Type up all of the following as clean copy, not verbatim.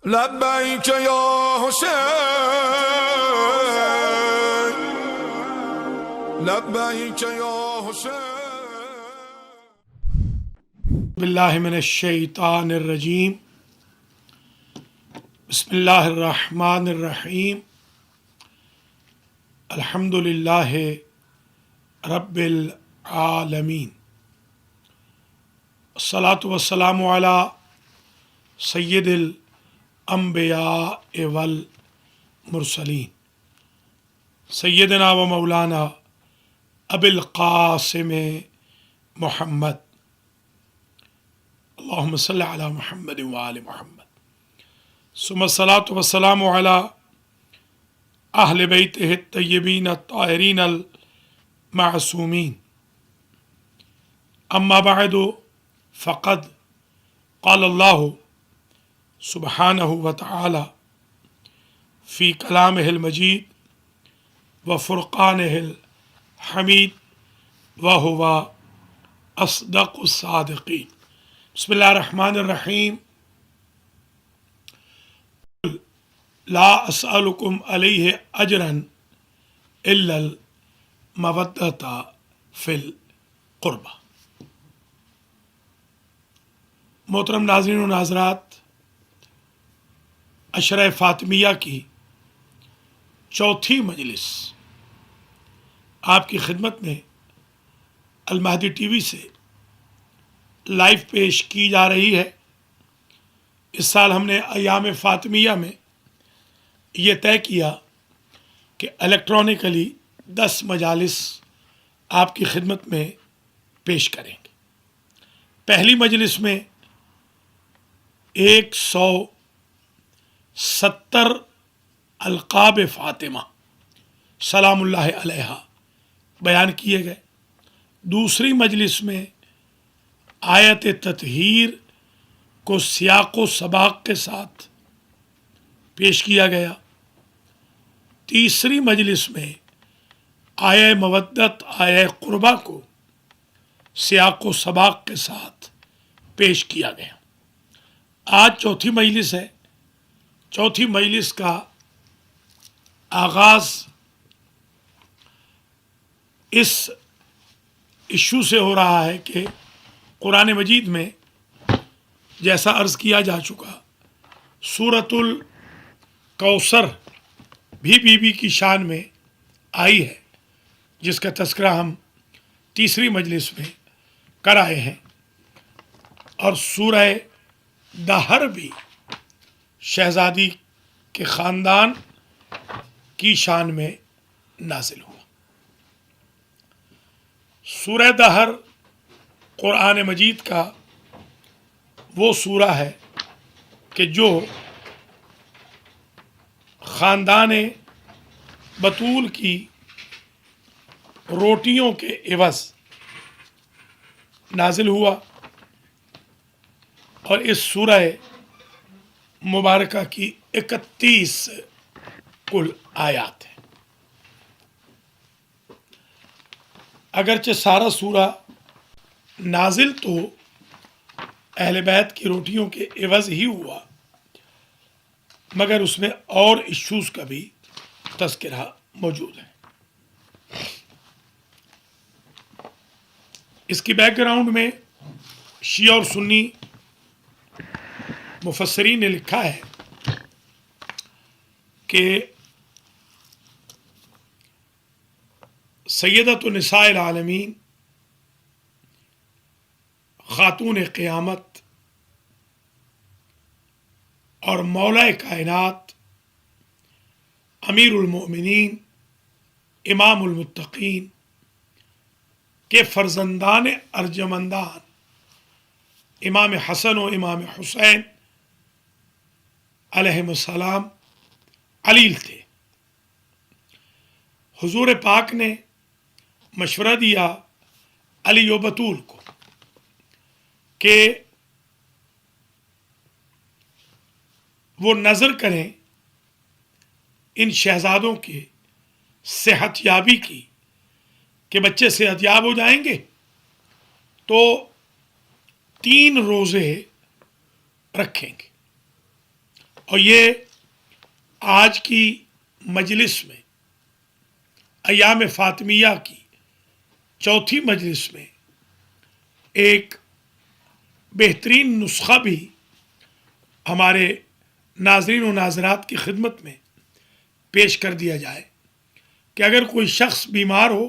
لبیک یا حسین لبیک یا حسین باللہ من الشیطان الرجیم بسم اللہ الرحمن الرحیم الحمد للہ رب العالمین الصلاۃ والسلام علی سید الانبیاء والمرسلین سیدنا و مولانا ابی القاسم محمد اللہم صلی علی محمد وآل محمد ثم الصلاۃ والسلام علی اہل بیتہ الطیبین الطاہرین المعصومین اما بعد فقد قال اللہ سبحانہ وتعالی فی کلامہ المجید وفرقانہ الحمید وہو اصدق الصادقین بسم اللہ الرحمن الرحیم لا اسألکم علیہ اجرا الا المودۃ فی القربہ۔ محترم ناظرین و ناظرات، عشرہ فاطمیہ کی چوتھی مجلس آپ کی خدمت میں المہدی ٹی وی سے لائیو پیش کی جا رہی ہے۔ اس سال ہم نے ایام فاطمیہ میں یہ طے کیا کہ الیکٹرانکلی 10 مجالس آپ کی خدمت میں پیش کریں گے۔ پہلی مجلس میں 170 القاب فاطمہ سلام اللہ علیہا بیان کیے گئے۔ دوسری مجلس میں آیت تطہیر کو سیاق و سباق کے ساتھ پیش کیا گیا۔ تیسری مجلس میں آیہ مودت آیہ قربہ کو سیاق و سباق کے ساتھ پیش کیا گیا۔ آج چوتھی مجلس ہے۔ چوتھی مجلس کا آغاز اس ایشو سے ہو رہا ہے کہ قرآن مجید میں جیسا عرض کیا جا چکا سورۃ الکوثر بھی بی بی کی شان میں آئی ہے، جس کا تذکرہ ہم تیسری مجلس میں کر آئے ہیں، اور سورہ دہر بھی شہزادی کے خاندان کی شان میں نازل ہوا۔ سورہ دہر قرآن مجید کا وہ سورہ ہے کہ جو خاندان بطول کی روٹیوں کے عوض نازل ہوا، اور اس سورہ مبارکہ کی 31 کل آیات ہیں۔ اگرچہ سارا سورہ نازل تو اہل بیت کی روٹیوں کے عوض ہی ہوا، مگر اس میں اور ایشوز کا بھی تذکرہ موجود ہے۔ اس کی بیک گراؤنڈ میں شیعہ اور سنی مفسرین نے لکھا ہے کہ سیدۃ النساء العالمین، خاتون قیامت اور مولا کائنات، امیر المؤمنین، امام المتقین کے فرزندان ارجمندان امام حسن و امام حسین علیہم السلام علیل تھے۔ حضور پاک نے مشورہ دیا علی و بطول کو کہ وہ نظر کریں ان شہزادوں کے صحت یابی کی کہ بچے صحت یاب ہو جائیں گے تو 3 روزے رکھیں گے، اور یہ آج کی مجلس میں، ایام فاطمیہ کی چوتھی مجلس میں ایک بہترین نسخہ بھی ہمارے ناظرین و ناظرات کی خدمت میں پیش کر دیا جائے کہ اگر کوئی شخص بیمار ہو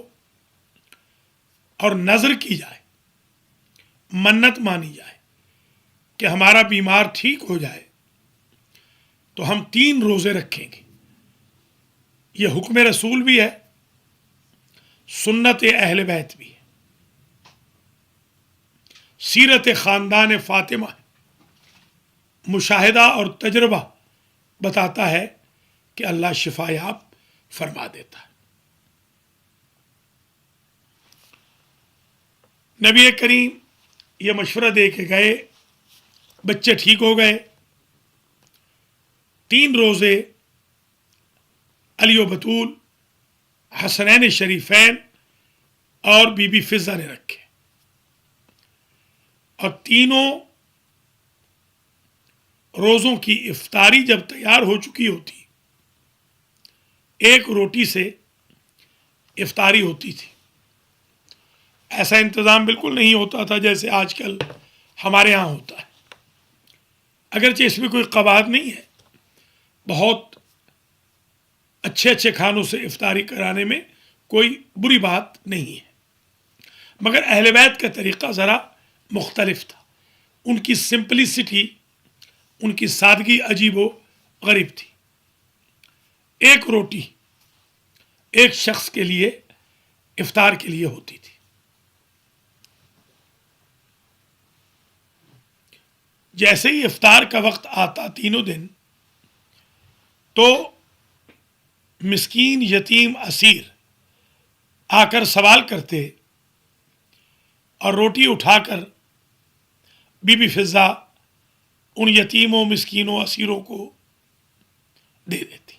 اور نظر کی جائے، منت مانی جائے کہ ہمارا بیمار ٹھیک ہو جائے، تو ہم 3 روزے رکھیں گے۔ یہ حکم رسول بھی ہے، سنت اہل بیت بھی ہے، سیرت خاندان فاطمہ ہے۔ مشاہدہ اور تجربہ بتاتا ہے کہ اللہ شفا یاب فرما دیتا ہے۔ نبی کریم یہ مشورہ دے کے گئے، بچے ٹھیک ہو گئے۔ 3 روزے علی و بطول، حسنین شریفین اور بی بی فضہ نے رکھے، اور تینوں روزوں کی افطاری جب تیار ہو چکی ہوتی، ایک روٹی سے افطاری ہوتی تھی۔ ایسا انتظام بالکل نہیں ہوتا تھا جیسے آج کل ہمارے ہاں ہوتا ہے، اگرچہ اس میں کوئی قواعد نہیں ہے، بہت اچھے اچھے کھانوں سے افطاری کرانے میں کوئی بری بات نہیں ہے، مگر اہل بیت کا طریقہ ذرا مختلف تھا۔ ان کی سمپلسٹی، ان کی سادگی عجیب و غریب تھی۔ ایک روٹی ایک شخص کے لیے افطار کے لیے ہوتی تھی۔ جیسے ہی افطار کا وقت آتا تینوں دن، تو مسکین، یتیم، اسیر آ کر سوال کرتے اور روٹی اٹھا کر بی بی فضہ ان یتیموں، مسکینوں، اسیروں کو دے دیتی۔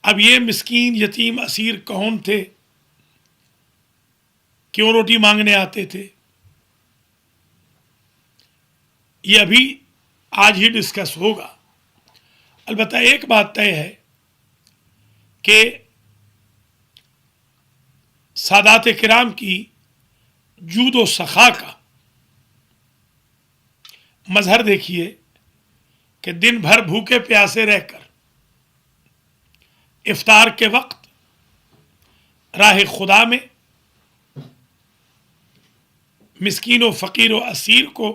اب یہ مسکین، یتیم، اسیر کون تھے؟ کیوں روٹی مانگنے آتے تھے؟ یہ ابھی آج ہی ڈسکس ہوگا۔ البتہ ایک بات طے ہے کہ سادات کرام کی جود و سخا کا مظہر دیکھیے کہ دن بھر بھوکے پیاسے رہ کر افطار کے وقت راہ خدا میں مسکین و فقیر و اسیر کو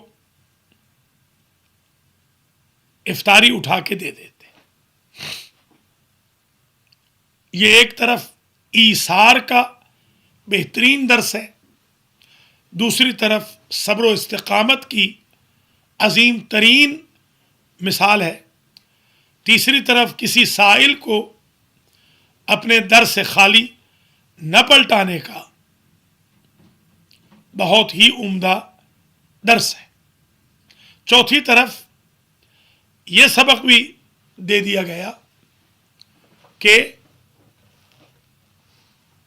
افطاری اٹھا کے دے دیتے۔ یہ ایک طرف ایثار کا بہترین درس ہے، دوسری طرف صبر و استقامت کی عظیم ترین مثال ہے، تیسری طرف کسی سائل کو اپنے در سے خالی نہ پلٹانے کا بہت ہی عمدہ درس ہے۔ چوتھی طرف یہ سبق بھی دے دیا گیا کہ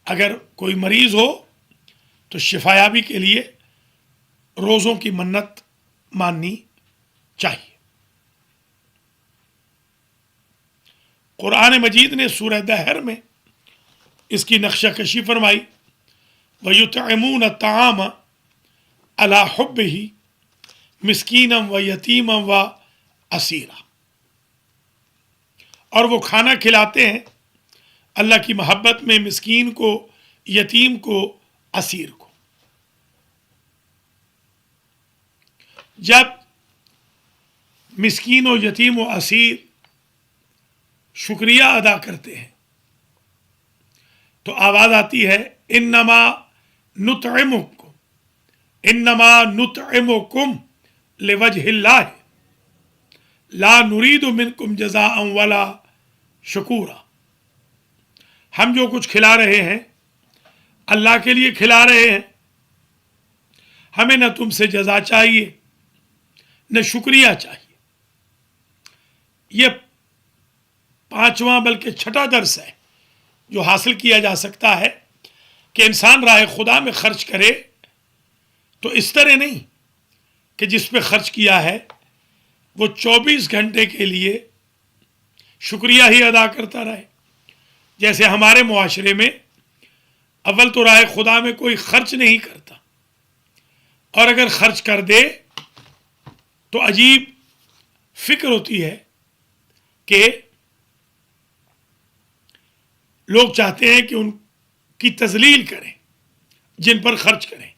اگر کوئی مریض ہو تو شفایابی کے لیے روزوں کی منت ماننی چاہیے۔ قرآن مجید نے سورہ دہر میں اس کی نقشہ کشی فرمائی، وَيُطْعِمُونَ الطَّعَامَ عَلَى حُبِّهِ مِسْكِينًا وَيَتِيمًا وَأَسِيرًا، اور وہ کھانا کھلاتے ہیں اللہ کی محبت میں مسکین کو، یتیم کو، اسیر کو۔ جب مسکین و یتیم و اسیر شکریہ ادا کرتے ہیں تو آواز آتی ہے، انما نطعمکم لوجہ اللہ لا نرید منکم جزاء ولا شکورا۔ ہم جو کچھ کھلا رہے ہیں اللہ کے لیے کھلا رہے ہیں، ہمیں نہ تم سے جزا چاہیے نہ شکریہ چاہیے۔ یہ 5واں بلکہ 6ٹھا درس ہے جو حاصل کیا جا سکتا ہے کہ انسان راہ خدا میں خرچ کرے تو اس طرح نہیں کہ جس پہ خرچ کیا ہے وہ 24 گھنٹے کے لیے شکریہ ہی ادا کرتا رہے. جیسے ہمارے معاشرے میں اول تو رائے خدا میں کوئی خرچ نہیں کرتا، اور اگر خرچ کر دے تو عجیب فکر ہوتی ہے کہ لوگ چاہتے ہیں کہ ان کی تذلیل کریں جن پر خرچ کریں.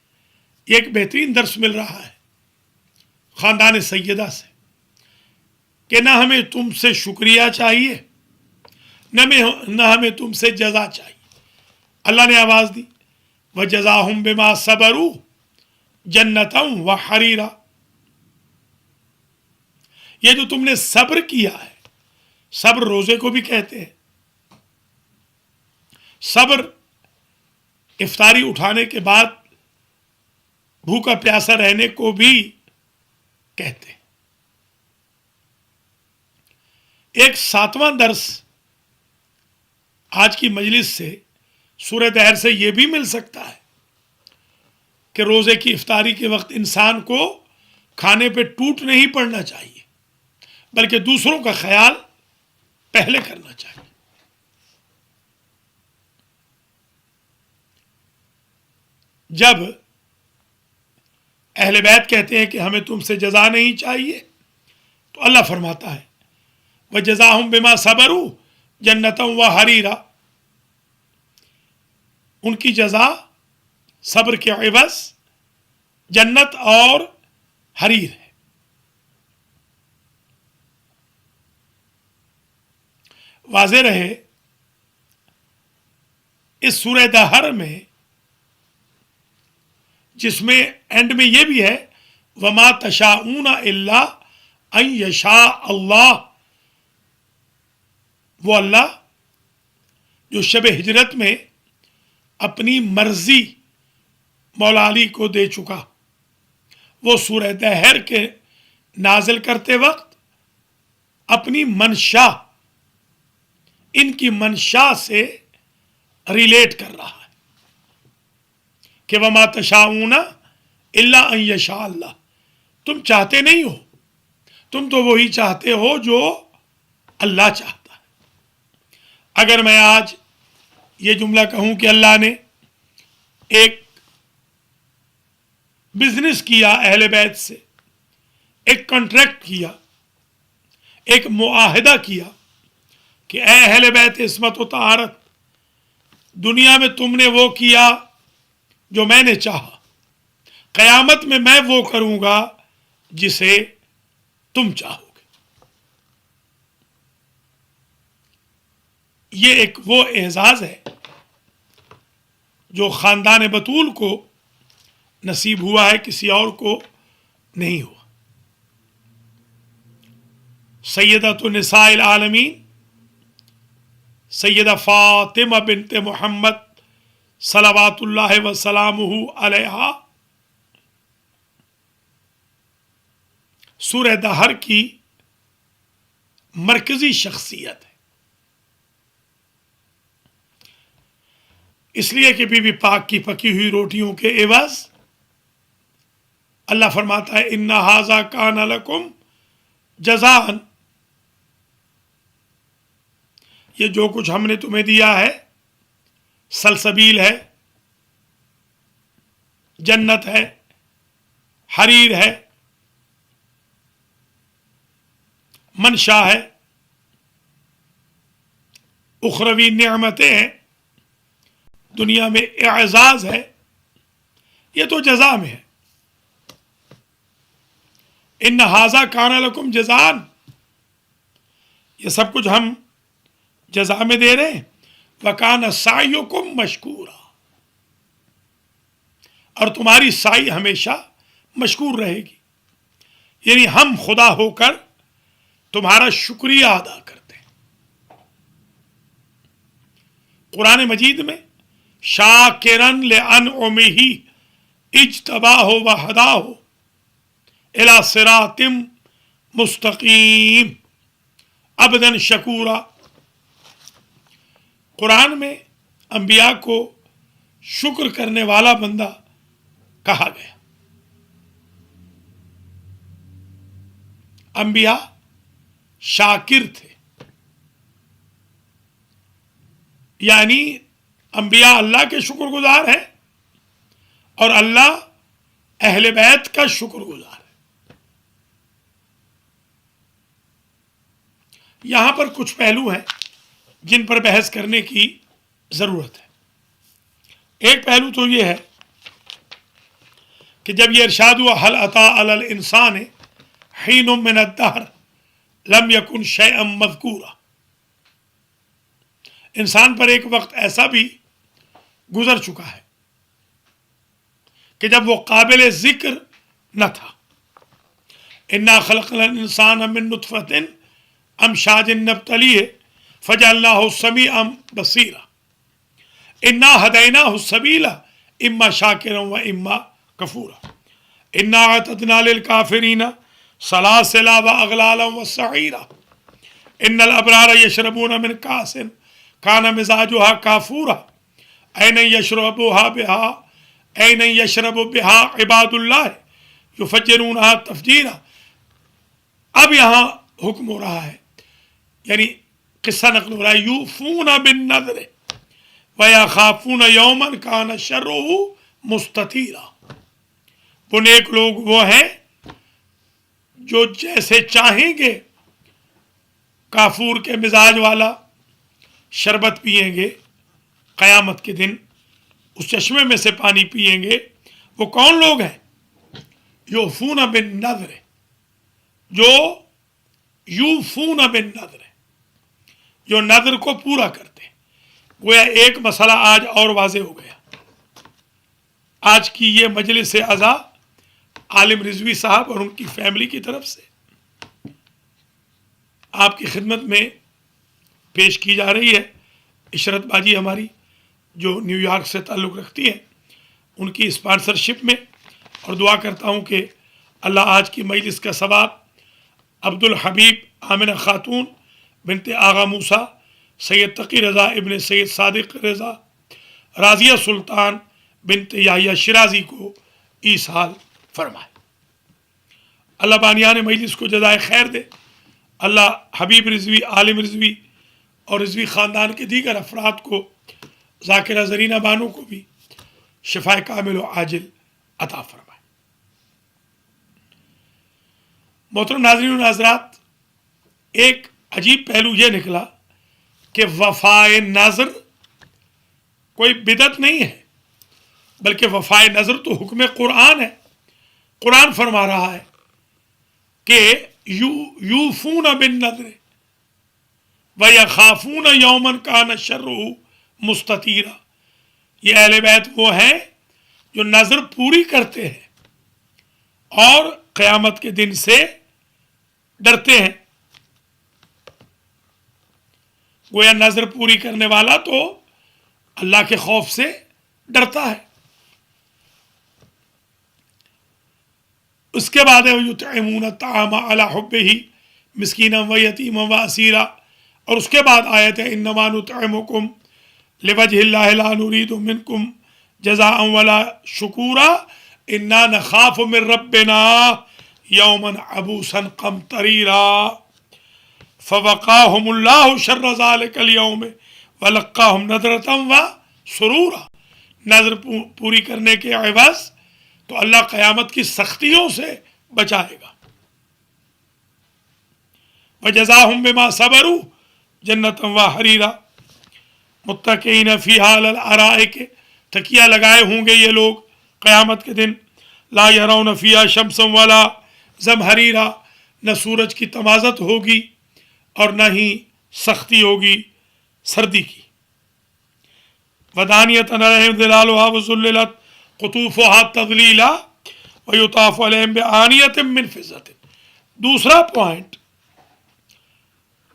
یہ ایک بہترین درس مل رہا ہے خاندان سیدہ سے کہ نہ ہمیں تم سے شکریہ چاہیے، نہ ہمیں تم سے جزا چاہیے. اللہ نے آواز دی وَجَزَاهُمْ بِمَا صَبَرُوا جَنَّةً وَحَرِيرًا. یہ جو تم نے صبر کیا ہے، صبر روزے کو بھی کہتے ہیں، صبر افطاری اٹھانے کے بعد بھوکا پیاسا رہنے کو بھی کہتے ہیں. ایک 7واں درس آج کی مجلس سے سورہ دہر سے یہ بھی مل سکتا ہے کہ روزے کی افطاری کے وقت انسان کو کھانے پہ ٹوٹ نہیں پڑنا چاہیے، بلکہ دوسروں کا خیال پہلے کرنا چاہیے. جب اہل بیت کہتے ہیں کہ ہمیں تم سے جزا نہیں چاہیے تو اللہ فرماتا ہے وَجَزَاهُمْ بِمَا صَبَرُوا جَنَّةً وَحَرِيرًا. ان کی جزا صبر کے عوض جنت اور حریر ہے. واضح رہے اس سورہ دہر میں، جس میں اینڈ میں یہ بھی ہے وَمَا تَشَاءُونَ إِلَّا أَن يَشَاءَ اللَّهُ، وہ اللہ جو شب ہجرت میں اپنی مرضی مولا علی کو دے چکا، وہ سورہ دہر کے نازل کرتے وقت اپنی منشا، ان کی منشا سے ریلیٹ کر رہا ہے کہ وَمَا تَشَاءُونَ إِلَّا أَن يَشَاءَ اللَّهُ. تم چاہتے نہیں ہو، تم تو وہی چاہتے ہو جو اللہ چاہتا ہے. اگر میں آج یہ جملہ کہوں کہ اللہ نے ایک بزنس کیا اہل بیت سے، ایک کانٹریکٹ کیا، ایک معاہدہ کیا کہ اے اہل بیت عصمت و طہارت، دنیا میں تم نے وہ کیا جو میں نے چاہا، قیامت میں وہ کروں گا جسے تم چاہو گے. یہ ایک وہ اعزاز ہے جو خاندان بطول کو نصیب ہوا ہے، کسی اور کو نہیں ہوا. سیدۃ نساء العالمین سیدہ فاطمہ بنت محمد صلوات اللہ وسلامہ علیہا سورہ دہر کی مرکزی شخصیت ہے. اس لیے کہ بی بی پاک کی پکی ہوئی روٹیوں کے عوض اللہ فرماتا ہے اِنَّ هَذَا كَانَ لَكُمْ جَزَاءً. یہ جو کچھ ہم نے تمہیں دیا ہے سلسبیل ہے، جنت ہے، حریر ہے، منشا ہے، اخروی نعمتیں ہیں، دنیا میں اعزاز ہے، یہ تو جزا میں ہے. اِنَّ هَذَا كَانَ لَكُمْ جَزَاءً، یہ سب کچھ ہم جزا میں دے رہے ہیں. وَكَانَ سَعْيُكُمْ مَشْكُورًا، اور تمہاری سعی ہمیشہ مشکور رہے گی. یعنی ہم خدا ہو کر تمہارا شکریہ ادا کرتے ہیں. قرآن مجید میں شاکرن لانعمہ اجتباہ وہداہ الی صراط مستقیم عبدا شکورا. قرآن میں انبیاء کو شکر کرنے والا بندہ کہا گیا. انبیاء شاکر تھے، یعنی انبیاء اللہ کے شکر گزار ہیں اور اللہ اہل بیت کا شکر گزار ہے۔ یہاں پر کچھ پہلو ہیں جن پر بحث کرنے کی ضرورت ہے۔ ایک پہلو تو یہ ہے کہ جب یہ ارشاد ہوا هل اتى على الانسان حين من الدهر لم يكن شيئا مذكورا، انسان پر ایک وقت ایسا بھی گزر چکا ہے کہ جب وہ قابل ذکر نہ تھا۔ انا خلقنا الانسان من نطفة امشاج نبتلیہ فجعلناه سمیعا بصیرا انا ہدیناہ السبیل اما شاکرا و اما کفورا انا اعتدنا للکافرین سلاسلا و اغلالا و سعیرا ان الابرار یشربون من کاس کان مزاجها کافورا این یشربوها بها این یشرب بها عباد اللہ یفجرونها تفجیرا۔ اب یہاں حکم ہو رہا ہے، یعنی قصہ نقل ہو رہا ہے، یوفون بالنذر ویخافون یوما کان شرہ مستطیرا۔ وہ نیک لوگ وہ ہیں جو جیسے چاہیں گے کافور کے مزاج والا شربت پئیں گے، قیامت کے دن اس چشمے میں سے پانی پئیں گے۔ وہ کون لوگ ہیں؟ یوفون بالنذر، جو یوفون بالنذر، جو نذر کو پورا کرتے ہیں۔ گویا ایک مسئلہ آج اور واضح ہو گیا۔ آج کی یہ مجلس عزا عالم رضوی صاحب اور ان کی فیملی کی طرف سے آپ کی خدمت میں پیش کی جا رہی ہے۔ عشرت باجی ہماری جو نیو یارک سے تعلق رکھتی ہیں، ان کی اسپانسرشپ میں، اور دعا کرتا ہوں کہ اللہ آج کی مجلس کا ثواب عبد الحبیب آمنہ خاتون بنت آغا موسیٰ، سید تقی رضا ابن سید صادق رضا، راضیہ سلطان بنت یحییٰ شرازی کو ایصال فرمائے۔ اللہ بانیان مجلس کو جزائے خیر دے۔ اللہ حبیب رضوی، عالم رضوی اور رضوی خاندان کے دیگر افراد کو، ذاکرہ زرینہ بانو کو بھی شفائے کامل و عاجل عطا فرمائے۔ محترم ناظرین و ناظرات، ایک عجیب پہلو یہ نکلا کہ وفائے نظر کوئی بدعت نہیں ہے، بلکہ وفائے نظر تو حکم قرآن ہے۔ قرآن فرما رہا ہے کہ یوفون بالنذر ویخافون یوما کان شرہ مستطیرا۔ یہ اہل بیت وہ ہیں جو نظر پوری کرتے ہیں اور قیامت کے دن سے ڈرتے ہیں۔ گویا نظر پوری کرنے والا تو اللہ کے خوف سے ڈرتا ہے۔ اس کے بعد یطعمون الطعام علی حبہ مسکینا و یتیما و اسیرا، اور اس کے بعد آیت ہے انما نطعمکم لوجہ اللہ لا نرید منکم جزاء ولا شکورا انا نخاف من ربنا یوما عبوسا قمطریرا فوقاہم اللہ شر ذلک اليوم ولقاہم نضرۃ و سرورا۔ نظر پوری کرنے کے عوض تو اللہ قیامت کی سختیوں سے بچائے گا۔ وجزاہم بما صبروا جنۃ و حریرا متکئین فیہا علی الارائک، تکیہ لگائے ہوں گے یہ لوگ قیامت کے دن، لا یرون فیہا شمسا ولا زمہریرا، نہ سورج کی تمازت ہوگی اور نہ ہی سختی ہوگی سردی کی۔ ودانیۃ علیہم ظلالھا وذللت قطوفھا تذلیلا ویطاف علیہم بآنیۃ من فضۃ۔ دوسرا پوائنٹ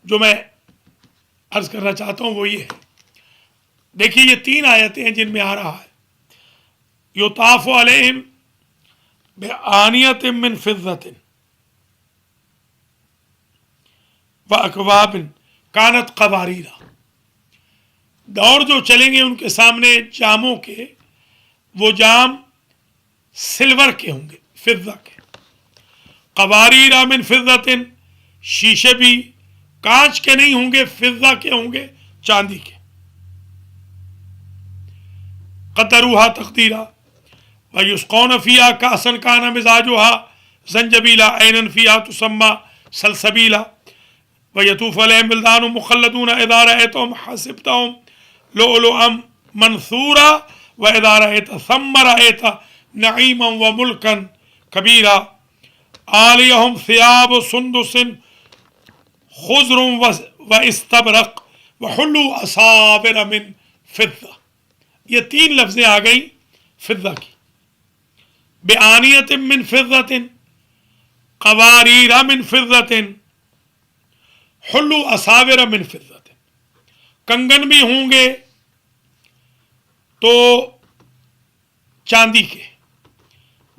جو میں عرض کرنا چاہتا ہوں وہ یہ ہے، دیکھیے یہ تین آیتیں ہیں جن میں آ رہا ہے یطاف علیہم بآنیۃ من فضۃ وَأَكْوَابٍ كَانَتْ قَوَارِيرَ، دور جو چلیں گے ان کے سامنے جاموں کے، وہ جام سلور کے ہوں گے، فضہ کے۔ قواریر من فضت، شیشے بھی کانچ کے نہیں ہوں گے، فضہ کے ہوں گے، چاندی کے. قدروہا تقدیرا. ویسقون فیہا کأسا کان مزاجہا زنجبیلا عینا فیہا تسمی سلسبیلا. ویطوف علیہم ولدان مخلدون اذا رأیتہم حسبتہم لؤلؤا منثورا واذا رأیت ثم رأیت نعیما وملکا کبیرا. عالیہم ثیاب سندس خضر واستبرق وحلوا اساور من فضہ. یہ تین لفظیں آ گئیں فضہ کی. بآنیۃ من فضۃ، قواریر من فضۃ، حلوا اساور من فضۃ. کنگن بھی ہوں گے تو چاندی کے،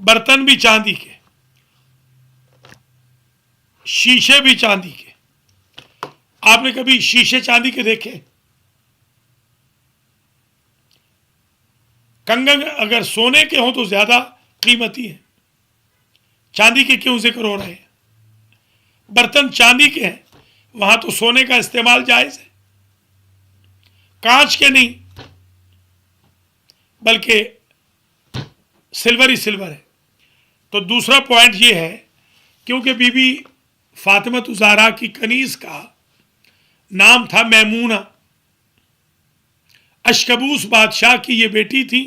برتن بھی چاندی کے، شیشے بھی چاندی کے. آپ نے کبھی شیشے چاندی کے دیکھے؟ کنگن اگر سونے کے ہوں تو زیادہ قیمتی ہیں، چاندی کے کیوں ذکر ہو رہے ہیں؟ برتن چاندی کے ہیں، وہاں تو سونے کا استعمال جائز ہے، کانچ کے نہیں بلکہ سلور ہی سلور ہے. تو دوسرا پوائنٹ یہ ہے، کیونکہ بی بی فاطمہ الزہرا کی کنیز کا نام تھا میمونہ، اشکبوس بادشاہ کی یہ بیٹی تھی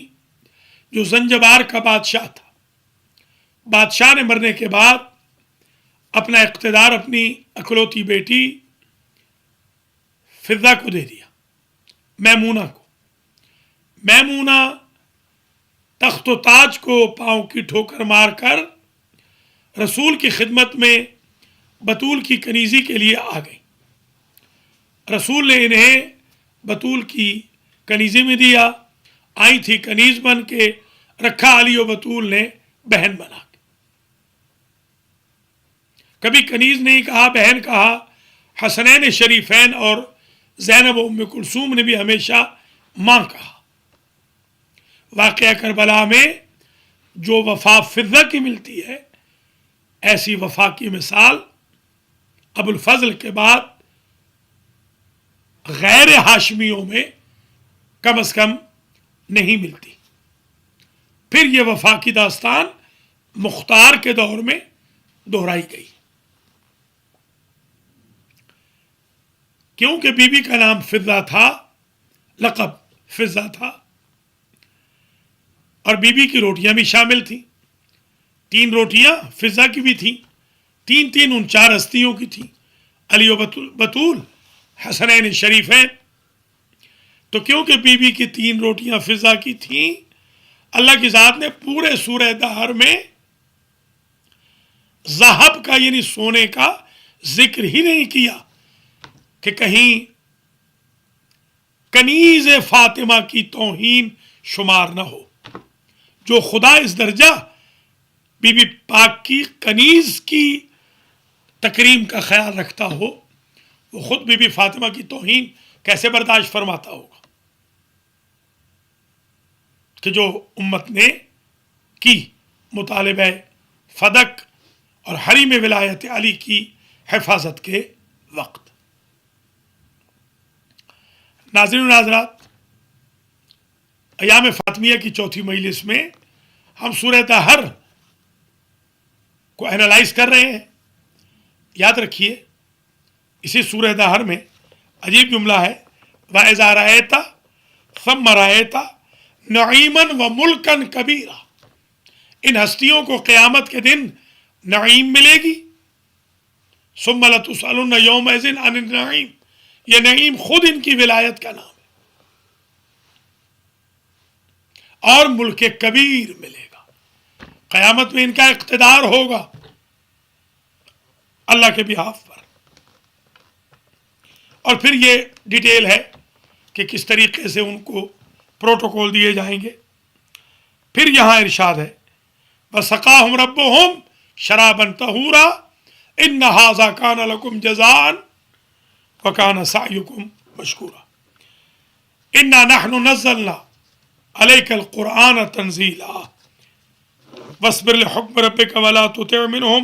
جو زنجبار کا بادشاہ تھا. بادشاہ نے مرنے کے بعد اپنا اقتدار اپنی اکلوتی بیٹی فضہ کو دے دیا، میمونہ کو. میمونہ تخت و تاج کو پاؤں کی ٹھوکر مار کر رسول کی خدمت میں بطول کی کنیزی کے لیے آ گئی. رسول نے انہیں بطول کی کنیزی میں دیا، آئی تھی کنیز بن کے، رکھا علی و بطول نے بہن بنا کے. کبھی کنیز نہیں کہا، بہن کہا. حسنین شریفین اور زینب و ام کلثوم نے بھی ہمیشہ ماں کہا. واقعہ کربلا میں جو وفا فضہ کی ملتی ہے، ایسی وفا کی مثال ابو الفضل کے بعد غیر ہاشمیوں میں کم از کم نہیں ملتی. پھر یہ وفا کی داستان مختار کے دور میں دہرائی گئی، کیونکہ بی بی کا نام فضہ تھا، لقب فضہ تھا، اور بی بی کی روٹیاں بھی شامل تھیں. 3 روٹیاں فضہ کی بھی تھیں، 3 ان 4 ہستیوں کی تھیں، علی و بطول، حسنین شریفین. تو کیونکہ بی بی کی 3 روٹیاں فضہ کی تھیں، اللہ کی ذات نے پورے سورہ دہر میں ذہب کا یعنی سونے کا ذکر ہی نہیں کیا کہ کہیں کنیز فاطمہ کی توہین شمار نہ ہو. جو خدا اس درجہ بی بی پاک کی کنیز کی تکریم کا خیال رکھتا ہو، وہ خود بی بی فاطمہ کی توہین کیسے برداشت فرماتا ہوگا کہ جو امت نے کی مطالبہ فدق اور حریم ولایت علی کی حفاظت کے وقت. ناظرین و ناظرات، ایام فاطمیہ کی چوتھی مجلس میں ہم سورہ دہر کو اینالائز کر رہے ہیں. یاد رکھیے، اسی سورہ دہر میں عجیب جملہ ہے، وَإِذَا رَأَيْتَ ثَمَّ رَأَيْتَ نَعِيمًا وَمُلْكًا كَبِيرًا. ان ہستیوں کو قیامت کے دن نعیم ملے گی. ثُمَّ لَتُسْأَلُنَّ يَوْمَئِذٍ عَنِ النَّعِيمِ. یہ نعیم خود ان کی ولایت کا نام ہے. اور ملک کبیر ملے گا، قیامت میں ان کا اقتدار ہوگا اللہ کے بہاف پر. اور پھر یہ ڈیٹیل ہے کہ کس طریقے سے ان کو پروٹوکول دیے جائیں گے. پھر یہاں ارشاد ہے، وَسَقَاهُمْ رَبُّهُمْ شَرَابًا طَهُورًا إِنَّ هَٰذَا كَانَ لَكُمْ جَزَاءً وَكَانَ سَعْيُكُمْ مَشْكُورًا. إِنَّا نَحْنُ نَزَّلْنَا عَلَيْكَ الْقُرْآنَ تَنزِيلًا وَاصْبِرْ لِحُكْمِ رَبِّكَ وَلَا تُطِعْ مِنْهُمْ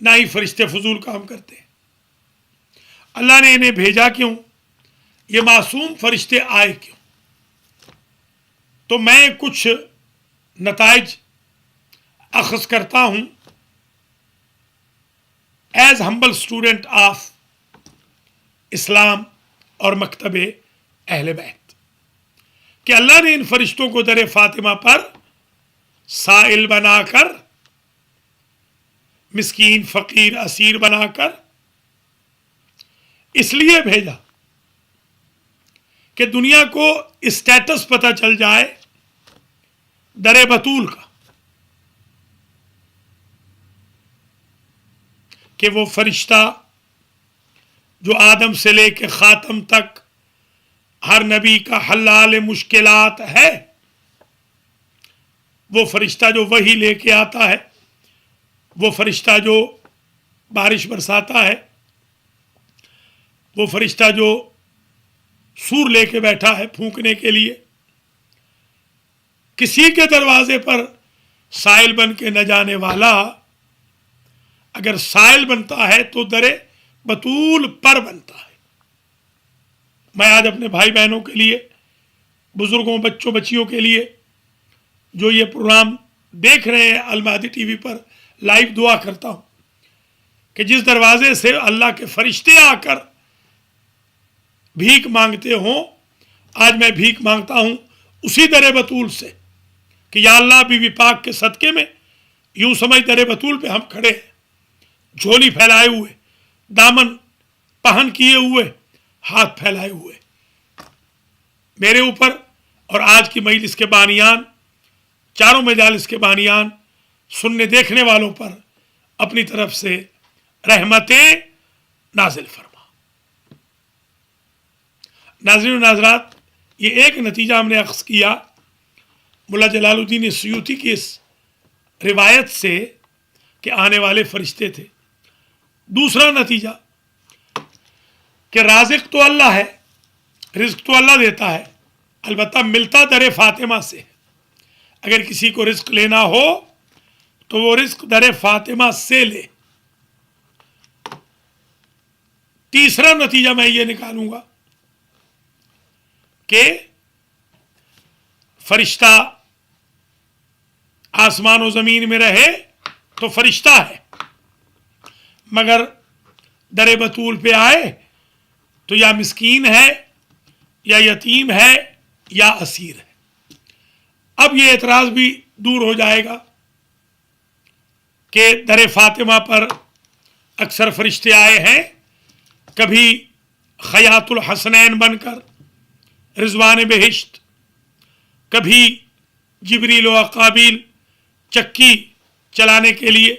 نہ ہی فرشتے فضول کام کرتے ہیں۔ اللہ نے انہیں بھیجا کیوں؟ یہ معصوم فرشتے آئے کیوں؟ تو میں کچھ نتائج اخذ کرتا ہوں ایز ہمبل اسٹوڈنٹ آف اسلام اور مکتب اہل بیت، کہ اللہ نے ان فرشتوں کو در فاطمہ پر سائل بنا کر، مسکین فقیر اسیر بنا کر اس لیے بھیجا کہ دنیا کو اسٹیٹس پتہ چل جائے در بطول کا، کہ وہ فرشتہ جو آدم سے لے کے خاتم تک ہر نبی کا حلال مشکلات ہے، وہ فرشتہ جو وحی لے کے آتا ہے، وہ فرشتہ جو بارش برساتا ہے، وہ فرشتہ جو سور لے کے بیٹھا ہے پھونکنے کے لیے، کسی کے دروازے پر سائل بن کے نہ جانے والا اگر سائل بنتا ہے تو در بطول پر بنتا ہے۔ میں آج اپنے بھائی بہنوں کے لیے، بزرگوں، بچوں بچیوں کے لیے جو یہ پروگرام دیکھ رہے ہیں المہدی ٹی وی پر لائیو، دعا کرتا ہوں کہ جس دروازے سے اللہ کے فرشتے آ کر بھیک مانگتے ہوں، آج میں بھیک مانگتا ہوں اسی در بطول سے کہ یا اللہ بی بی پاک کے صدقے میں، یوں سمجھ در بطول پہ ہم کھڑے ہیں، جھولی پھیلائے ہوئے، دامن پہن کیے ہوئے، ہاتھ پھیلائے ہوئے، میرے اوپر اور آج کی مجلس کے بانیان، چاروں مجالس کے بانیان، سننے دیکھنے والوں پر اپنی طرف سے رحمتیں نازل فرما۔ ناظرین و ناظرات، یہ ایک نتیجہ ہم نے اخذ کیا ملا جلال الدین سیوطی کی اس روایت سے کہ آنے والے فرشتے تھے۔ دوسرا نتیجہ کہ رازق تو اللہ ہے، رزق تو اللہ دیتا ہے، البتہ ملتا در فاطمہ سے۔ اگر کسی کو رزق لینا ہو تو وہ رزق در فاطمہ سے لے۔ تیسرا نتیجہ میں یہ نکالوں گا کہ فرشتہ آسمان و زمین میں رہے تو فرشتہ ہے، مگر در بطول پہ آئے تو یا مسکین ہے، یا یتیم ہے، یا اسیر ہے۔ اب یہ اعتراض بھی دور ہو جائے گا کہ در فاطمہ پر اکثر فرشتے آئے ہیں، کبھی خیاط الحسنین بن کر رضوان بہشت، کبھی جبریل و اقابیل چکی چلانے کے لیے،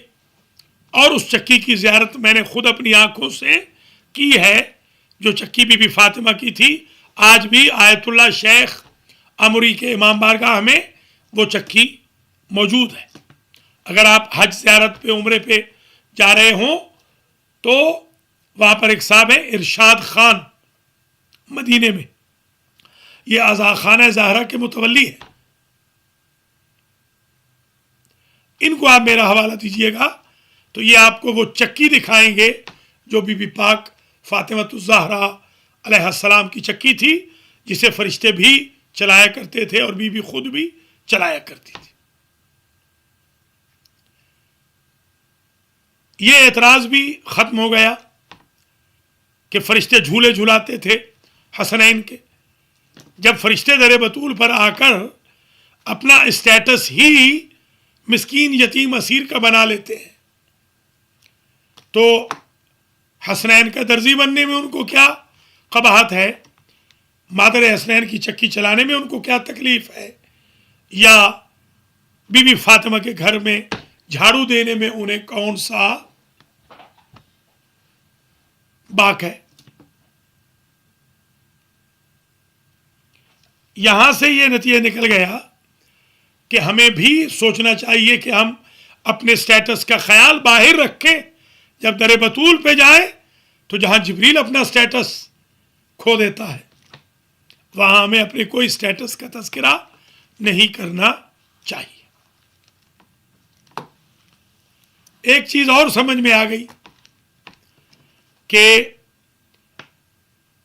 اور اس چکی کی زیارت میں نے خود اپنی آنکھوں سے کی ہے، جو چکی بی بی فاطمہ کی تھی۔ آج بھی آیت اللہ شیخ امری کے امام بارگاہ میں وہ چکی موجود ہے۔ اگر آپ حج زیارت پہ، عمرے پہ جا رہے ہوں تو وہاں پر ایک صاحب ہے ارشاد خان، مدینے میں، یہ عزا خانہ زہرا کے متولی ہے، ان کو آپ میرا حوالہ دیجئے گا تو یہ آپ کو وہ چکی دکھائیں گے جو بی بی پاک فاطمہ الزہرا علیہ السلام کی چکی تھی، جسے فرشتے بھی چلایا کرتے تھے اور بی بی خود بھی چلایا کرتی تھی۔ یہ اعتراض بھی ختم ہو گیا کہ فرشتے جھولے جھلاتے تھے حسنین کے۔ جب فرشتے در بطول پر آ کر اپنا اسٹیٹس ہی مسکین یتیم اسیر کا بنا لیتے ہیں تو حسنین کا درزی بننے میں ان کو کیا قباحت ہے، مادر حسنین کی چکی چلانے میں ان کو کیا تکلیف ہے، یا بی بی فاطمہ کے گھر میں جھاڑو دینے میں انہیں کون سا باک ہے۔ یہاں سے یہ نتیجہ نکل گیا کہ ہمیں بھی سوچنا چاہیے کہ ہم اپنے سٹیٹس کا خیال باہر رکھیں، جب در بطول پہ جائیں تو جہاں جبریل اپنا سٹیٹس کھو دیتا ہے وہاں ہمیں اپنے کوئی سٹیٹس کا تذکرہ نہیں کرنا چاہیے۔ ایک چیز اور سمجھ میں آ گئی کہ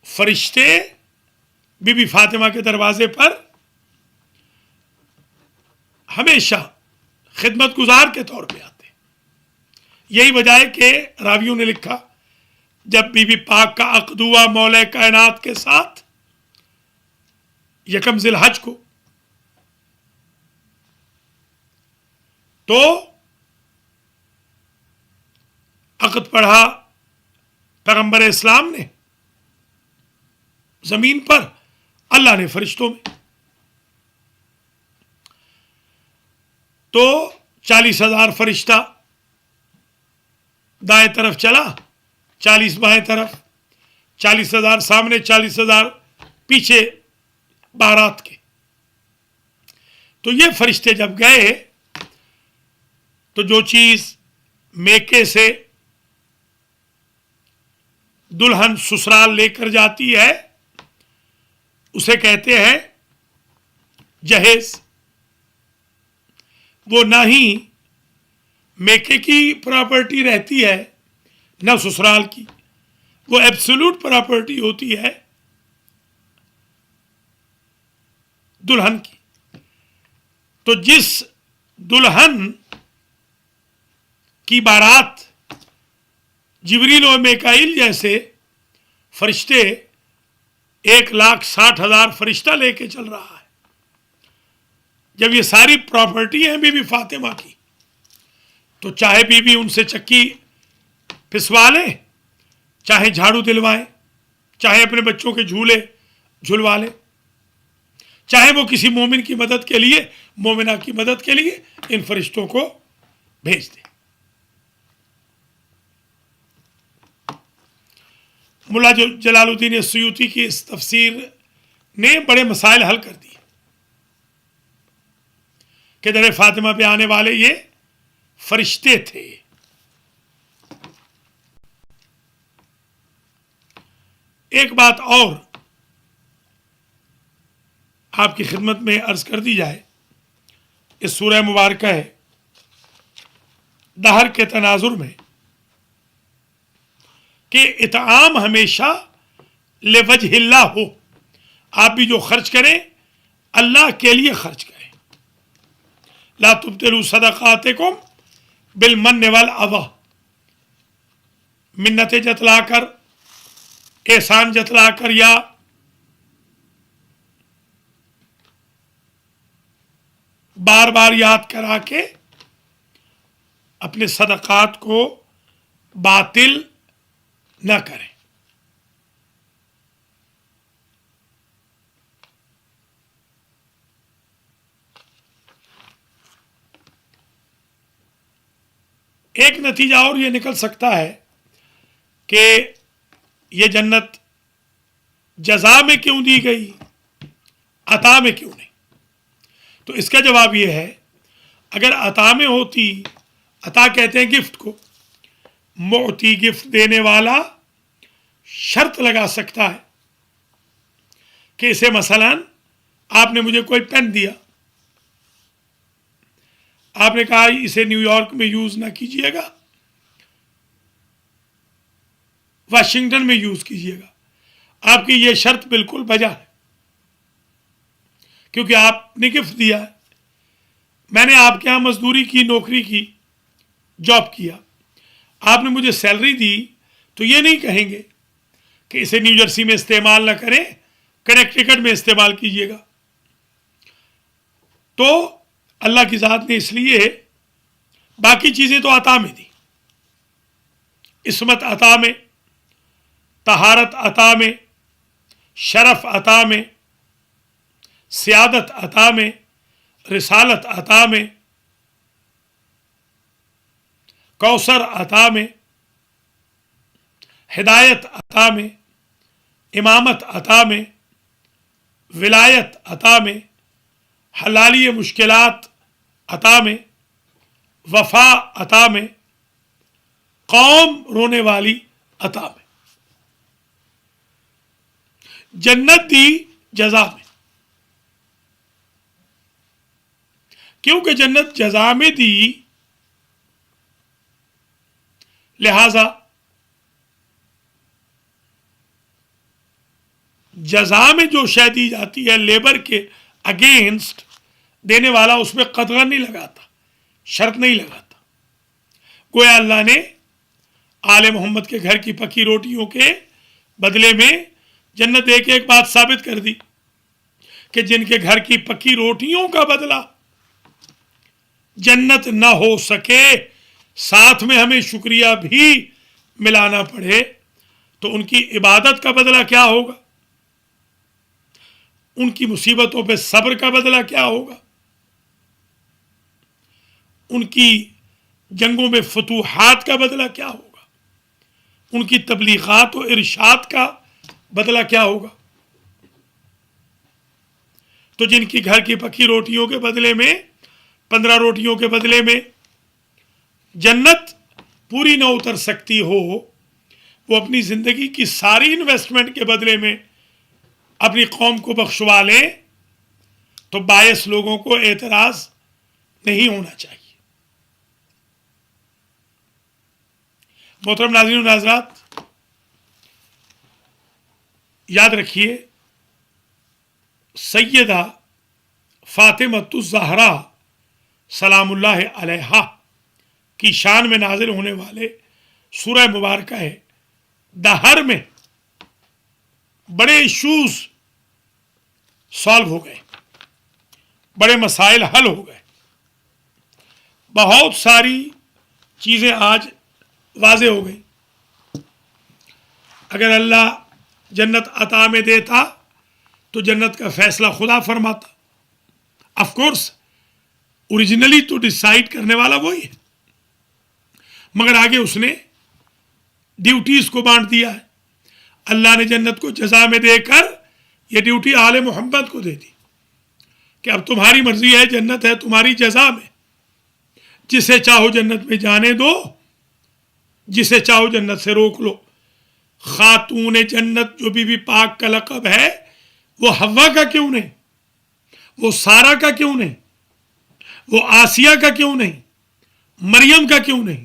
فرشتے بی بی فاطمہ کے دروازے پر ہمیشہ خدمت گزار کے طور پہ آتے ہیں. یہی وجہ ہے کہ راویوں نے لکھا جب بی بی پاک کا عقد ہوا مولا کائنات کے ساتھ یکم ذی الحج کو، تو عقد پڑھا پیغمبر اسلام نے زمین پر، اللہ نے فرشتوں میں. تو 40,000 فرشتہ دائیں طرف چلا، 40 بائیں طرف، 40,000 سامنے، 40,000 پیچھے بارات کے. تو یہ فرشتے جب گئے تو جو چیز میکے سے دلہن سسرال لے کر جاتی ہے اسے کہتے ہیں جہیز. وہ نہ ہی میکے کی پراپرٹی رہتی ہے نہ سسرال کی، وہ ایبسولوٹ پراپرٹی ہوتی ہے دلہن کی. تو جس دلہن کی بارات جبریل و میکائیل جیسے فرشتے 1,60,000 فرشتہ لے کے چل رہا ہے، جب یہ ساری پراپرٹی ہیں بی بی فاطمہ کی، تو چاہے بی بی ان سے چکی پسوا لیں، چاہے جھاڑو دلوائیں، چاہے اپنے بچوں کے جھولے جھلوا لیں، چاہے وہ کسی مومن کی مدد کے لیے، مومنہ کی مدد کے لیے ان فرشتوں کو بھیج دیں. ملا جلال الدین سیوطی کی اس تفسیر نے بڑے مسائل حل کر دیے کہ در فاطمہ پہ آنے والے یہ فرشتے تھے. ایک بات اور آپ کی خدمت میں عرض کر دی جائے، اس سورہ مبارکہ ہے دہر کے تناظر میں کہ اطعام ہمیشہ لوجہ اللہ ہو. آپ بھی جو خرچ کریں اللہ کے لیے خرچ کریں. لا تبطلوا صدقاتکم بالمن والاذی، منتیں جتلا کر، احسان جتلا کر، یا بار بار یاد کرا کے اپنے صدقات کو باطل نہ کریں. ایک نتیجہ اور یہ نکل سکتا ہے کہ یہ جنت جزا میں کیوں دی گئی، عطا میں کیوں نہیں؟ تو اس کا جواب یہ ہے، اگر عطا میں ہوتی، عطا کہتے ہیں گفٹ کو، معطی گفٹ دینے والا شرط لگا سکتا ہے کہ اسے مثلا آپ نے مجھے کوئی پین دیا، آپ نے کہا اسے نیو یارک میں یوز نہ کیجیے گا، واشنگٹن میں یوز کیجیے گا. آپ کی یہ شرط بالکل بجا ہے کیونکہ آپ نے گفٹ دیا ہے. میں نے آپ کے یہاں مزدوری کی، نوکری کی، جاب کیا، آپ نے مجھے سیلری دی، تو یہ نہیں کہیں گے کہ اسے نیو جرسی میں استعمال نہ کریں، کنیکٹیکٹ میں استعمال کیجیے گا. تو اللہ کی ذات نے اس لیے باقی چیزیں تو عطا میں دی، عصمت عطا میں، طہارت عطا میں، شرف عطا میں، سیادت عطا میں، رسالت عطا میں، کوثر عطا میں، ہدایت عطا میں، امامت عطا میں، ولایت عطا میں، حلالی مشکلات عطا میں، وفا عطا میں، قوم رونے والی عطا میں. جنت دی جزا میں، کیونکہ جنت جزا میں دی لہذا جزا میں جو شے دی جاتی ہے لیبر کے اگینسٹ، دینے والا اس میں قدغن نہیں لگاتا، شرط نہیں لگاتا۔ گویا اللہ نے آل محمد کے گھر کی پکی روٹیوں کے بدلے میں جنت دے کے ایک بات ثابت کر دی کہ جن کے گھر کی پکی روٹیوں کا بدلہ جنت نہ ہو سکے، ساتھ میں ہمیں شکریہ بھی ملانا پڑے، تو ان کی عبادت کا بدلہ کیا ہوگا؟ ان کی مصیبتوں پہ صبر کا بدلہ کیا ہوگا؟ ان کی جنگوں میں فتوحات کا بدلہ کیا ہوگا؟ ان کی تبلیغات و ارشاد کا بدلہ کیا ہوگا؟ تو جن کی گھر کی پکی روٹیوں کے بدلے میں 15 روٹیوں کے بدلے میں جنت پوری نہ اتر سکتی ہو، وہ اپنی زندگی کی ساری انویسٹمنٹ کے بدلے میں اپنی قوم کو بخشوا لیں، تو باعث لوگوں کو اعتراض نہیں ہونا چاہیے۔ محترم ناظرین و ناظرات، یاد رکھیے سیدہ فاطمۃ الزہرا سلام اللہ علیہا کی شان میں نازل ہونے والے سورہ مبارکہ ہے دہر میں بڑے ایشوز سالو ہو گئے، بڑے مسائل حل ہو گئے، بہت ساری چیزیں آج واضح ہو گئی۔ اگر اللہ جنت عطا میں دیتا تو جنت کا فیصلہ خدا فرماتا، آف کورس اوریجنلی تو ڈیسائیڈ کرنے والا وہی ہے، مگر آگے اس نے ڈیوٹیز کو بانٹ دیا ہے۔ اللہ نے جنت کو جزا میں دے کر یہ ڈیوٹی آل محمد کو دے دی کہ اب تمہاری مرضی ہے، جنت ہے تمہاری جزا میں، جسے چاہو جنت میں جانے دو، جسے چاہو جنت سے روک لو۔ خاتون جنت جو بی بی پاک کا لقب ہے، وہ حوا کا کیوں نہیں؟ وہ سارا کا کیوں نہیں؟ وہ آسیہ کا کیوں نہیں؟ مریم کا کیوں نہیں؟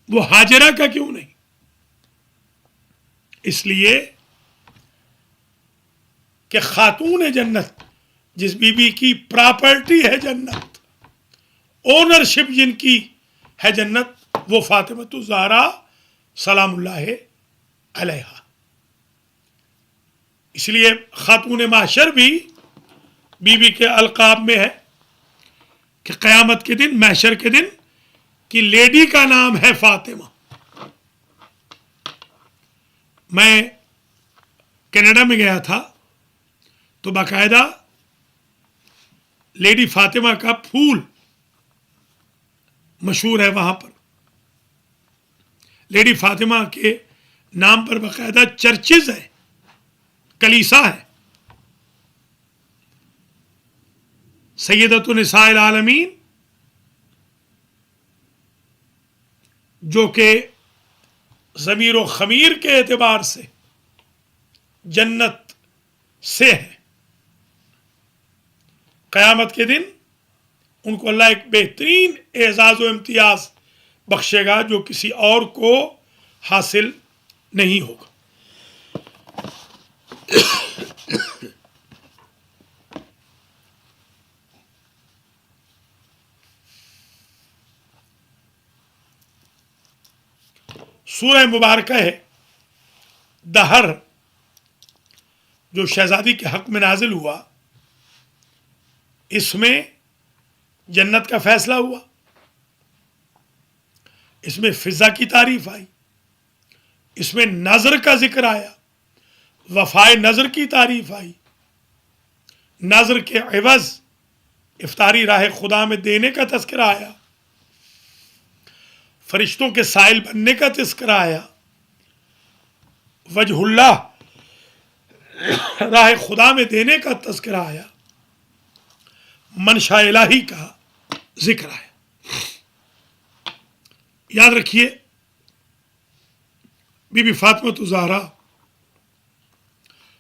وہ ہاجرہ کا کیوں نہیں؟ اس لیے کہ خاتون جنت جس بی بی کی پراپرٹی ہے جنت، اونرشپ جن کی ہے جنت، وہ فاطمۃ الزہرا سلام اللہ علیہا۔ اس لیے خاتون محشر بھی بی بی کے القاب میں ہے کہ قیامت کے دن، محشر کے دن کی لیڈی کا نام ہے فاطمہ۔ میں کینیڈا میں گیا تھا تو باقاعدہ لیڈی فاطمہ کا پھول مشہور ہے وہاں پر، لیڈی فاطمہ کے نام پر باقاعدہ چرچز ہے، کلیسا ہے۔ سیدۃ نساء العالمین جو کہ ضمیر و خمیر کے اعتبار سے جنت سے ہے، قیامت کے دن ان کو اللہ ایک بہترین اعزاز و امتیاز بخشے گا جو کسی اور کو حاصل نہیں ہوگا۔ سورہ مبارکہ ہے دہر جو شہزادی کے حق میں نازل ہوا، اس میں جنت کا فیصلہ ہوا، اس میں فضا کی تعریف آئی، اس میں نظر کا ذکر آیا، وفائے نظر کی تعریف آئی، نظر کے عوض افطاری راہ خدا میں دینے کا تذکرہ آیا، فرشتوں کے سائل بننے کا تذکرہ آیا، وجہ اللہ راہ خدا میں دینے کا تذکرہ آیا، منشا الہی کا ذکر آیا۔ یاد رکھیے بی بی فاطمۃ الزہرا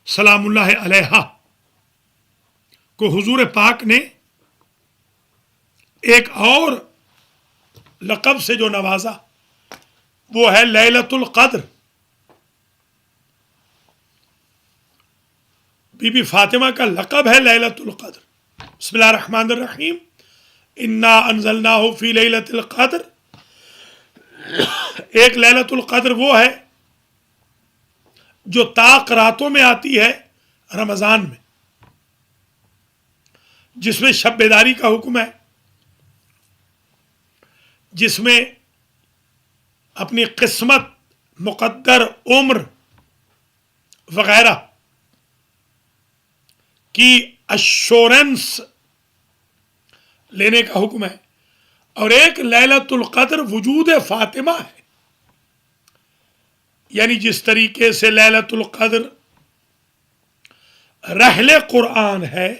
سلام اللہ علیہا کو حضور پاک نے ایک اور لقب سے جو نوازا وہ ہے لیلۃ القدر. بی بی فاطمہ کا لقب ہے لیلۃ القدر. بسم اللہ الرحمن الرحیم. انا انزلناہ فی لیلۃ القدر. ایک لیلۃ القدر وہ ہے جو طاق راتوں میں آتی ہے رمضان میں، جس میں شب بیداری کا حکم ہے، جس میں اپنی قسمت، مقدر، عمر وغیرہ کی ایشورنس لینے کا حکم ہے. اور ایک لیلۃ القدر وجود فاطمہ ہے، یعنی جس طریقے سے لیلۃ القدر رحل قرآن ہے،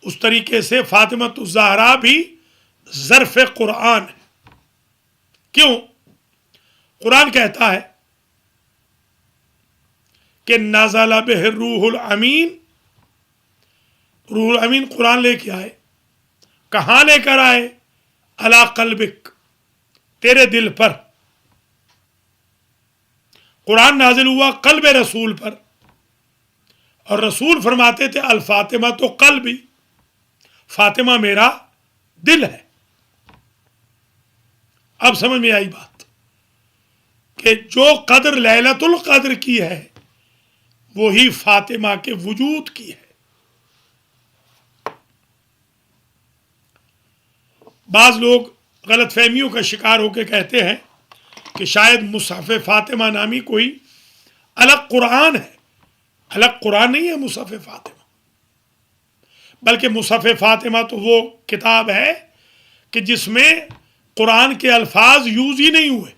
اس طریقے سے فاطمہ الزہرا بھی ظرف قرآن ہے. کیوں؟ قرآن کہتا ہے کہ نزل بہ الروح الامین. روح الامین قرآن لے کے آئے. کہاں لے کر آئے؟ علی قلبک، تیرے دل پر. قرآن نازل ہوا قلب رسول پر، اور رسول فرماتے تھے الفاطمہ تو قلبی، فاطمہ میرا دل ہے. اب سمجھ میں آئی بات کہ جو قدر لیلۃ القدر کی ہے وہی فاطمہ کے وجود کی ہے. بعض لوگ غلط فہمیوں کا شکار ہو کے کہتے ہیں کہ شاید مصحف فاطمہ نامی کوئی الگ قرآن ہے. الگ قرآن نہیں ہے مصحف فاطمہ، بلکہ مصحف فاطمہ تو وہ کتاب ہے کہ جس میں قرآن کے الفاظ یوز ہی نہیں ہوئے.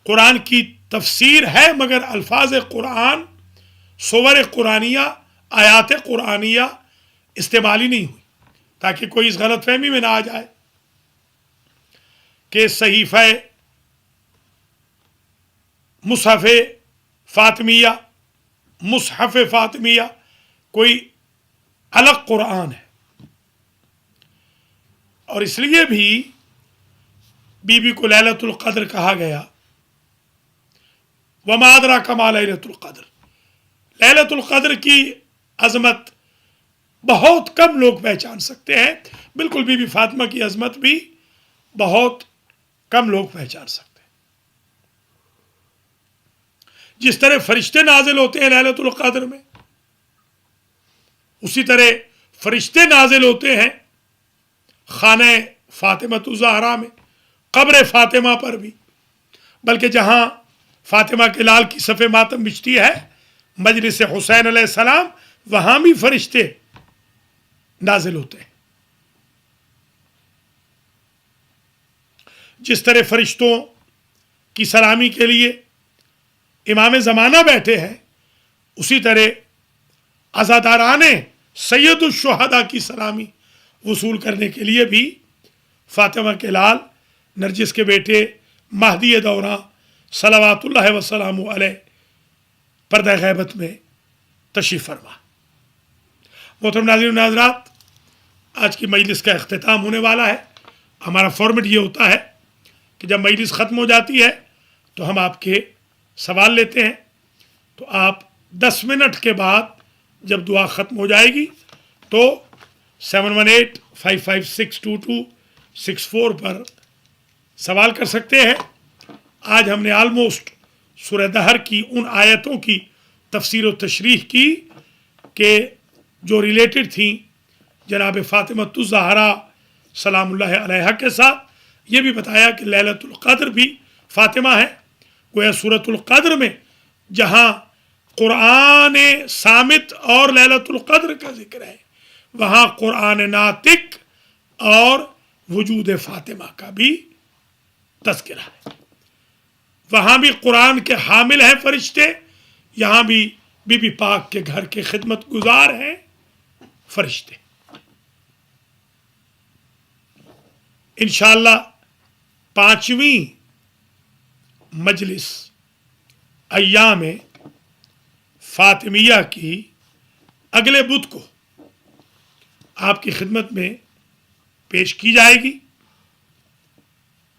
قرآن کی تفسیر ہے مگر الفاظ قرآن، سور قرآنیہ، آیات قرآنیہ استعمال ہی نہیں ہوئی، تاکہ کوئی اس غلط فہمی میں نہ آ جائے کہ صحیفہ مصحف فاطمیہ، مصحف فاطمیہ کوئی الگ قرآن ہے. اور اس لیے بھی بی بی کو لیلۃ القدر کہا گیا. وما ادراک ما لیلۃ القدر. لیلۃ القدر کی عظمت بہت کم لوگ پہچان سکتے ہیں. بالکل بی بی فاطمہ کی عظمت بھی بہت کم لوگ پہچان سکتے ہیں. جس طرح فرشتے نازل ہوتے ہیں لیلۃ القدر میں، اسی طرح فرشتے نازل ہوتے ہیں خانہ فاطمہ الزہرا میں، قبر فاطمہ پر بھی. بلکہ جہاں فاطمہ کے لال کی صف ماتم بچتی ہے، مجلس حسین علیہ السلام، وہاں بھی فرشتے نازل ہوتے ہیں. جس طرح فرشتوں کی سلامی کے لیے امام زمانہ بیٹھے ہیں، اسی طرح عزاداران سید الشہداء کی سلامی وصول کرنے کے لیے بھی فاطمہ کے لال نرجس کے بیٹے مہدی دوراں صلوات اللہ وسلام علیہ پردہ غیبت میں تشریف فرما. محترم ناظرین و ناظرات، آج کی مجلس کا اختتام ہونے والا ہے. ہمارا فارمیٹ یہ ہوتا ہے کہ جب مجلس ختم ہو جاتی ہے تو ہم آپ کے سوال لیتے ہیں. تو آپ 10 منٹ کے بعد جب دعا ختم ہو جائے گی تو 7185562264 پر سوال کر سکتے ہیں. آج ہم نے آلموسٹ سورہ دہر کی ان آیتوں کی تفسیر و تشریح کی کہ جو ریلیٹڈ تھیں جناب فاطمہ الزہرا سلام اللہ علیہا کے ساتھ. یہ بھی بتایا کہ لیلۃ القدر بھی فاطمہ ہے. گویا سورۃ القدر میں جہاں قرآن صامت اور لیلۃ القدر کا ذکر ہے، وہاں قرآن ناطق اور وجود فاطمہ کا بھی تذکرہ ہے. وہاں بھی قرآن کے حامل ہیں فرشتے، یہاں بھی بی بی پاک کے گھر کے خدمت گزار ہیں فرشتے. انشاءاللہ 5ویں مجلس ایام فاطمیہ کی اگلے بدھ کو آپ کی خدمت میں پیش کی جائے گی.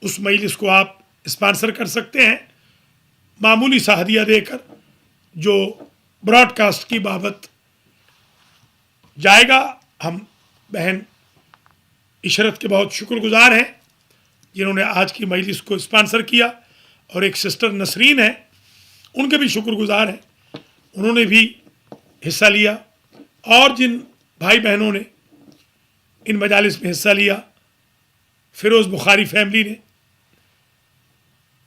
اس مجلس کو آپ اسپانسر کر سکتے ہیں معمولی سا ہدیہ دے کر جو براڈ کاسٹ کی بابت جائے گا. ہم بہن عشرت کے بہت شکر گزار ہیں جنہوں نے آج کی مجلس کو اسپانسر کیا, اور ایک سسٹر نسرین ہے, ان کے بھی شکر گزار ہیں, انہوں نے بھی حصہ لیا. اور جن بھائی بہنوں نے ان مجالس میں حصہ لیا, فیروز بخاری فیملی نے,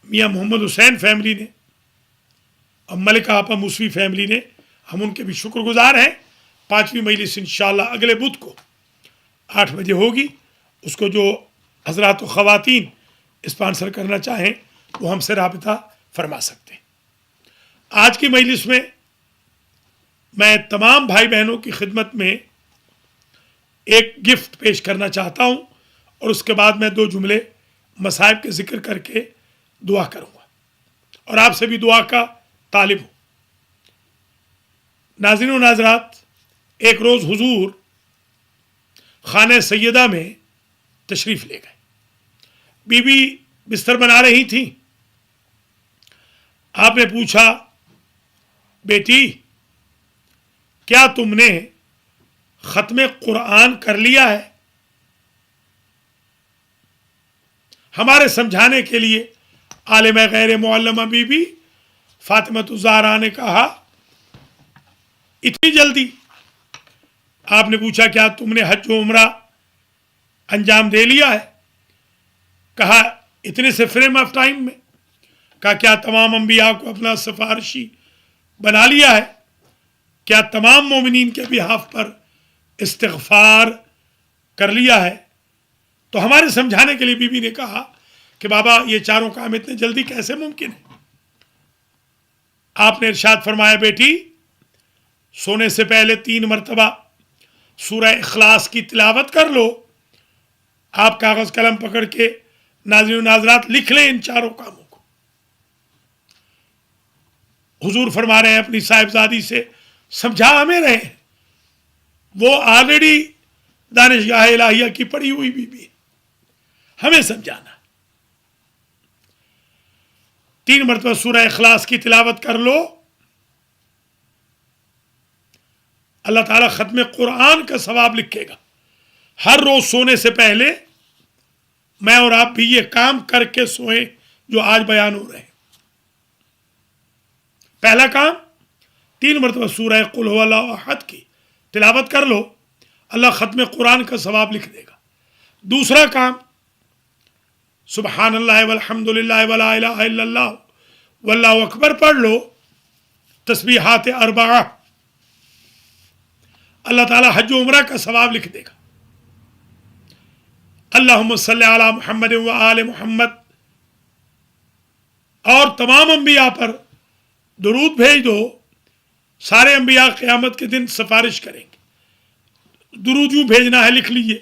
میاں محمد حسین فیملی نے, اور ملکہ آپا موسوی فیملی نے, ہم ان کے بھی شکر گزار ہیں. 5ویں مجلس انشاءاللہ اگلے بدھ کو 8 بجے ہوگی. اس کو جو حضرات و خواتین اسپانسر کرنا چاہیں وہ ہم سے رابطہ فرما سکتے ہیں. آج کی مجلس میں تمام بھائی بہنوں کی خدمت میں ایک گفٹ پیش کرنا چاہتا ہوں, اور اس کے بعد میں 2 جملے مصائب کے ذکر کر کے دعا کروں گا, اور آپ سے بھی دعا کا طالب ہوں. ناظرین و ناظرات, ایک روز حضور خانہ سیدہ میں تشریف لے گئے. بی بی بستر بنا رہی تھیں. آپ نے پوچھا, بیٹی کیا تم نے ختم قرآن کر لیا ہے؟ ہمارے سمجھانے کے لیے عالم غیر معلمہ بی بی فاطمہ الزہرا نے کہا, اتنی جلدی؟ آپ نے پوچھا کیا تم نے حج و عمرہ انجام دے لیا ہے؟ کہا اتنے سے فریم آف ٹائم میں. کہا کیا تمام انبیاء کو اپنا سفارشی بنا لیا ہے؟ کیا تمام مومنین کے بہاف پر استغفار کر لیا ہے؟ تو ہمارے سمجھانے کے لیے بی بی نے کہا کہ بابا یہ چاروں کام اتنے جلدی کیسے ممکن ہے؟ آپ نے ارشاد فرمایا, بیٹی سونے سے پہلے 3 مرتبہ سورہ اخلاص کی تلاوت کر لو. آپ کاغذ قلم پکڑ کے ناظرین و ناظرات لکھ لیں ان چاروں کاموں کو. حضور فرما رہے ہیں اپنی صاحبزادی سے سمجھا ہمیں رہے ہیں, وہ آلریڈی دانشگاہ الہیہ کی پڑھی ہوئی بی ہمیں سمجھانا. 3 مرتبہ سورہ اخلاص کی تلاوت کر لو, اللہ تعالیٰ ختم قرآن کا ثواب لکھے گا. ہر روز سونے سے پہلے میں اور آپ بھی یہ کام کر کے سوئیں جو آج بیان ہو رہے ہیں. پہلا کام 3 مرتبہ سورہ قل هو اللہ احد کی تلاوت کر لو, اللہ ختم قرآن کا ثواب لکھ دے گا. دوسرا کام سبحان اللہ والحمد للہ ولا الہ الا اللہ واللہ اکبر پڑھ لو, تسبیحات 4, اللہ تعالیٰ حج و عمرہ کا ثواب لکھ دے گا. اللہم صلی علی محمد و آل محمد, اور تمام انبیاء پر درود بھیج دو. سارے انبیاء قیامت کے دن سفارش کریں گے. درود یوں بھیجنا ہے, لکھ لیجئے,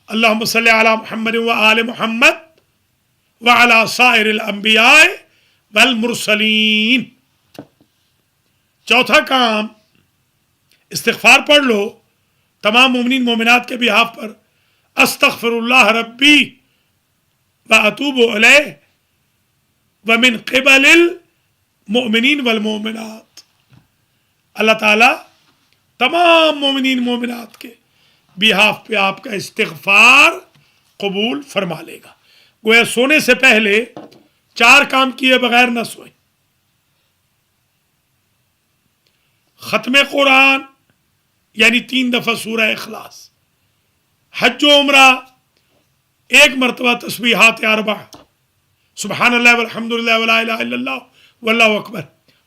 اللہم صلی علی محمد و آل محمد وعلی سائر الانبیاء والمرسلین. چوتھا کام استغفار پڑھ لو تمام مومنین مومنات کے بہاف پر, استغفر اللہ ربی واتوب الیہ ومن قبل المؤمنین والمؤمنات. اللہ تعالیٰ تمام مومنین مومنات کے بہاف پہ آپ کا استغفار قبول فرما لے گا. گویا سونے سے پہلے 4 کام کیے بغیر نہ سوئیں. ختم قرآن یعنی 3 دفعہ سورہ اخلاص, حج و عمرہ 1 مرتبہ تسبیحات 4, سبحان اللہ والحمد للہ ولا الہ الا اللہ واللہ اکبر,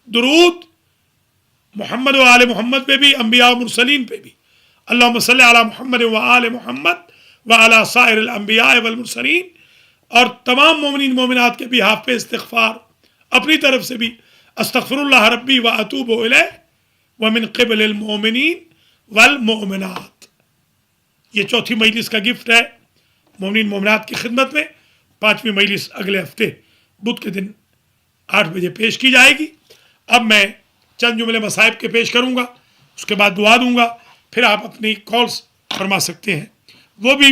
درود محمد و آل محمد پہ بھی, انبیاء و مرسلین پہ بھی, اللہم صلی علی محمد و آل محمد وعلی سائر الانبیاء والمرسلین, اور تمام مومنین مومنات کے بہاف پہ استغفار اپنی طرف سے بھی, استغفر اللہ ربی واتوب الیہ ومن قبل المؤمنین والمؤمنات. یہ چوتھی مجلس کا گفٹ ہے مومنین مومنات کی خدمت میں. 5ویں مجلس اگلے ہفتے بدھ کے دن 8 بجے پیش کی جائے گی. اب میں چند جملے مصائب کے پیش کروں گا, اس کے بعد دعا دوں گا, پھر آپ اپنی کالز فرما سکتے ہیں. وہ بی